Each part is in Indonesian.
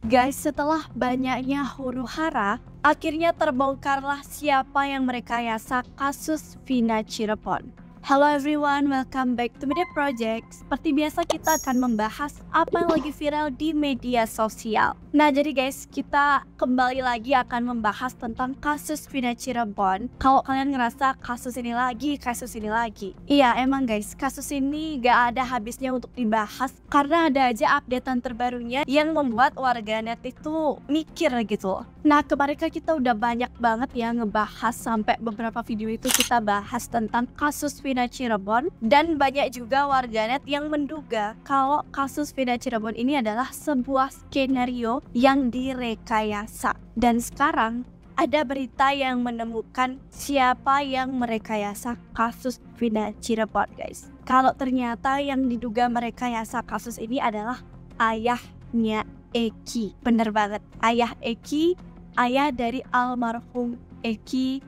Guys, setelah banyaknya huru-hara, akhirnya terbongkarlah siapa yang merekayasa kasus Vina Cirebon. Hello everyone, welcome back to Media Project. Seperti biasa kita akan membahas apa yang lagi viral di media sosial. Nah jadi guys, kita kembali lagi akan membahas tentang kasus Vina Cirebon. Kalau kalian ngerasa kasus ini lagi, iya emang guys, kasus ini gak ada habisnya untuk dibahas, karena ada aja updatean terbarunya yang membuat warganet itu mikir gitu. Nah kemarin kita udah banyak banget ya ngebahas, sampai beberapa video itu kita bahas tentang kasus Vina Cirebon, dan banyak juga warganet yang menduga kalau kasus Vina Cirebon ini adalah sebuah skenario yang direkayasa. Dan sekarang ada berita yang menemukan siapa yang merekayasa kasus Vina Cirebon guys. Kalau ternyata yang diduga merekayasa kasus ini adalah ayahnya Eki. Bener banget, ayah Eki, ayah dari almarhum Eki,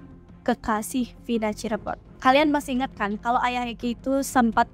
kekasih Vina Cirebon. Kalian masih ingat kan kalau ayah Eki itu sempat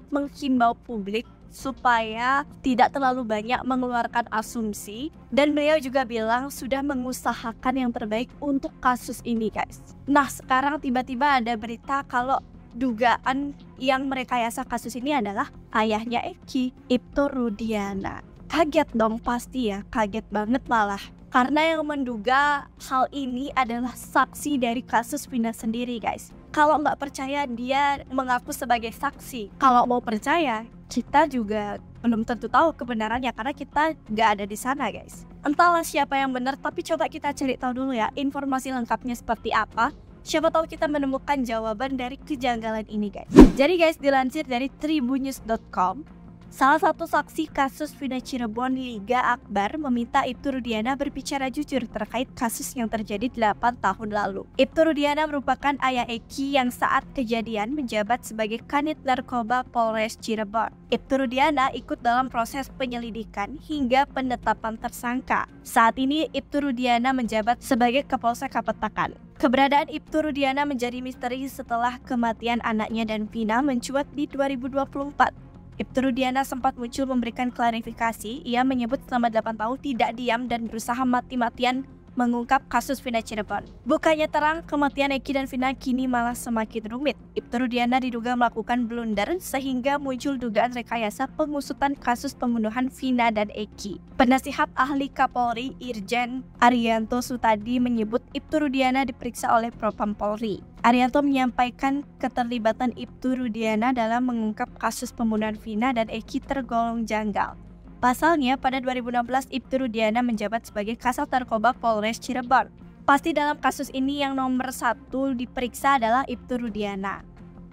menghimbau publik supaya tidak terlalu banyak mengeluarkan asumsi, dan beliau juga bilang sudah mengusahakan yang terbaik untuk kasus ini guys. Nah sekarang tiba-tiba ada berita kalau dugaan yang merekayasa kasus ini adalah ayahnya Eki, Ibtu Rudiana. Kaget dong pasti ya, kaget banget malah. Karena yang menduga hal ini adalah saksi dari kasus Vina sendiri guys. Kalau nggak percaya dia mengaku sebagai saksi. Kalau mau percaya, kita juga belum tentu tahu kebenarannya karena kita nggak ada di sana guys. Entahlah siapa yang benar, tapi coba kita cari tahu dulu ya informasi lengkapnya seperti apa. Siapa tahu kita menemukan jawaban dari kejanggalan ini guys. Jadi guys, dilansir dari tribunnews.com, salah satu saksi kasus Vina Cirebon, Liga Akbar, meminta Ibtu Rudiana berbicara jujur terkait kasus yang terjadi 8 tahun lalu. Ibtu Rudiana merupakan ayah Eki yang saat kejadian menjabat sebagai Kanit Narkoba Polres Cirebon. Ibtu Rudiana ikut dalam proses penyelidikan hingga penetapan tersangka. Saat ini Ibtu Rudiana menjabat sebagai Kapolsek Kapetakan. Keberadaan Ibtu Rudiana menjadi misteri setelah kematian anaknya dan Vina mencuat di 2024. Ibtu Rudiana sempat muncul memberikan klarifikasi. Ia menyebut selama 8 tahun tidak diam dan berusaha mati-matian mengungkap kasus Vina Cirebon. Bukannya terang, kematian Eki dan Vina kini malah semakin rumit. Ibtu Rudiana diduga melakukan blunder sehingga muncul dugaan rekayasa pengusutan kasus pembunuhan Vina dan Eki. Penasihat ahli Kapolri Irjen Arianto Sutadi menyebut Ibtu Rudiana diperiksa oleh Propam Polri. Arianto menyampaikan keterlibatan Ibtu Rudiana dalam mengungkap kasus pembunuhan Vina dan Eki tergolong janggal. Pasalnya, pada 2016 Ibtu Rudiana menjabat sebagai Kasat Narkoba Polres Cirebon. Pasti dalam kasus ini yang nomor 1 diperiksa adalah Ibtu Rudiana.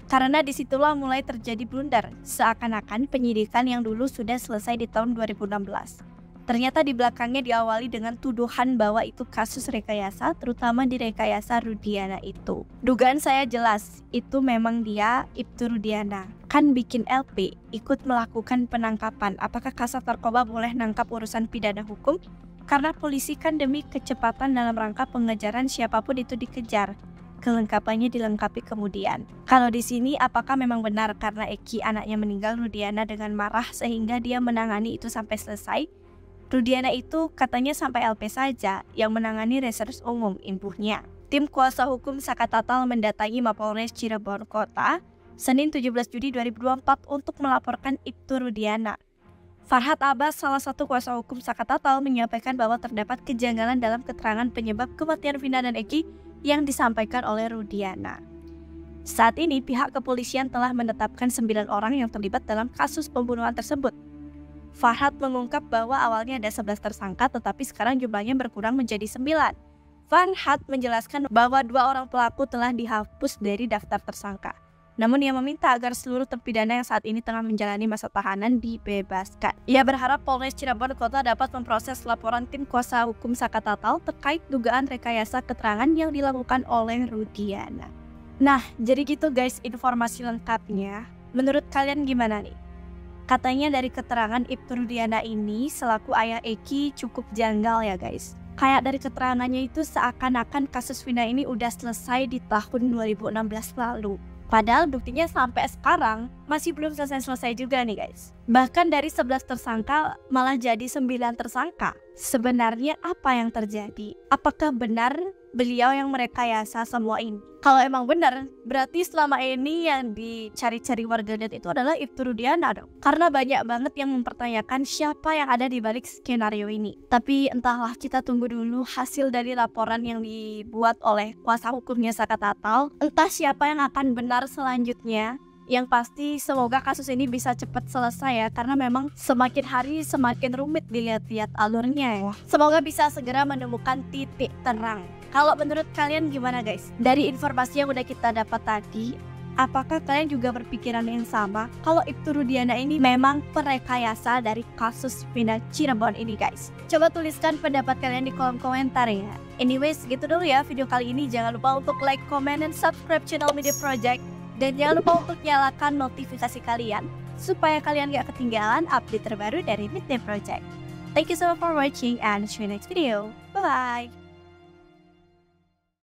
Karena disitulah mulai terjadi blunder, seakan-akan penyidikan yang dulu sudah selesai di tahun 2016. Ternyata di belakangnya diawali dengan tuduhan bahwa itu kasus rekayasa, terutama di rekayasa Rudiana itu. Dugaan saya jelas, itu memang dia, Ibtu Rudiana. Kan bikin LP, ikut melakukan penangkapan. Apakah Kasat Narkoba boleh nangkap urusan pidana hukum? Karena polisi kan demi kecepatan dalam rangka pengejaran siapapun itu dikejar. Kelengkapannya dilengkapi kemudian. Kalau di sini apakah memang benar karena Eki anaknya meninggal, Rudiana dengan marah sehingga dia menangani itu sampai selesai? Rudiana itu katanya sampai LP saja yang menangani reserse umum, impuhnya. Tim kuasa hukum Sakatatal mendatangi Mapolres Cirebon Kota Senin 17 Juni 2024 untuk melaporkan Ibtu Rudiana. Farhad Abbas, salah satu kuasa hukum Sakatatal, menyampaikan bahwa terdapat kejanggalan dalam keterangan penyebab kematian Vina dan Eki yang disampaikan oleh Rudiana. Saat ini pihak kepolisian telah menetapkan 9 orang yang terlibat dalam kasus pembunuhan tersebut. Farhad mengungkap bahwa awalnya ada 11 tersangka tetapi sekarang jumlahnya berkurang menjadi 9. Farhad menjelaskan bahwa 2 orang pelaku telah dihapus dari daftar tersangka. Namun ia meminta agar seluruh terpidana yang saat ini tengah menjalani masa tahanan dibebaskan. Ia berharap Polres Cirebon Kota dapat memproses laporan tim kuasa hukum Sakatatal terkait dugaan rekayasa keterangan yang dilakukan oleh Rudiana. Nah, jadi gitu guys informasi lengkapnya. Menurut kalian gimana nih? Katanya dari keterangan Ibtu Rudiana ini selaku ayah Eki cukup janggal ya guys. Kayak dari keterangannya itu seakan-akan kasus Vina ini udah selesai di tahun 2016 lalu. Padahal buktinya sampai sekarang masih belum selesai-selesai juga nih guys. Bahkan dari 11 tersangka malah jadi 9 tersangka. Sebenarnya apa yang terjadi? Apakah benar beliau yang merekayasa semua ini? Kalau emang benar, berarti selama ini yang dicari-cari warganet itu adalah Ibtu Rudiana dong. Karena banyak banget yang mempertanyakan siapa yang ada di balik skenario ini. Tapi entahlah, kita tunggu dulu hasil dari laporan yang dibuat oleh kuasa hukumnya Saka Tatal. Entah siapa yang akan benar selanjutnya. Yang pasti semoga kasus ini bisa cepat selesai ya, karena memang semakin hari semakin rumit dilihat-lihat alurnya ya. Semoga bisa segera menemukan titik terang. Kalau menurut kalian gimana guys? Dari informasi yang udah kita dapat tadi, apakah kalian juga berpikiran yang sama kalau Ibtu Rudiana ini memang perekayasa dari kasus Vina Cirebon ini guys? Coba tuliskan pendapat kalian di kolom komentar ya. Anyways, gitu dulu ya video kali ini. Jangan lupa untuk like, comment, dan subscribe channel Media Project. Dan jangan lupa untuk nyalakan notifikasi kalian supaya kalian gak ketinggalan update terbaru dari Media Project. Thank you so much for watching and see you next video. Bye bye.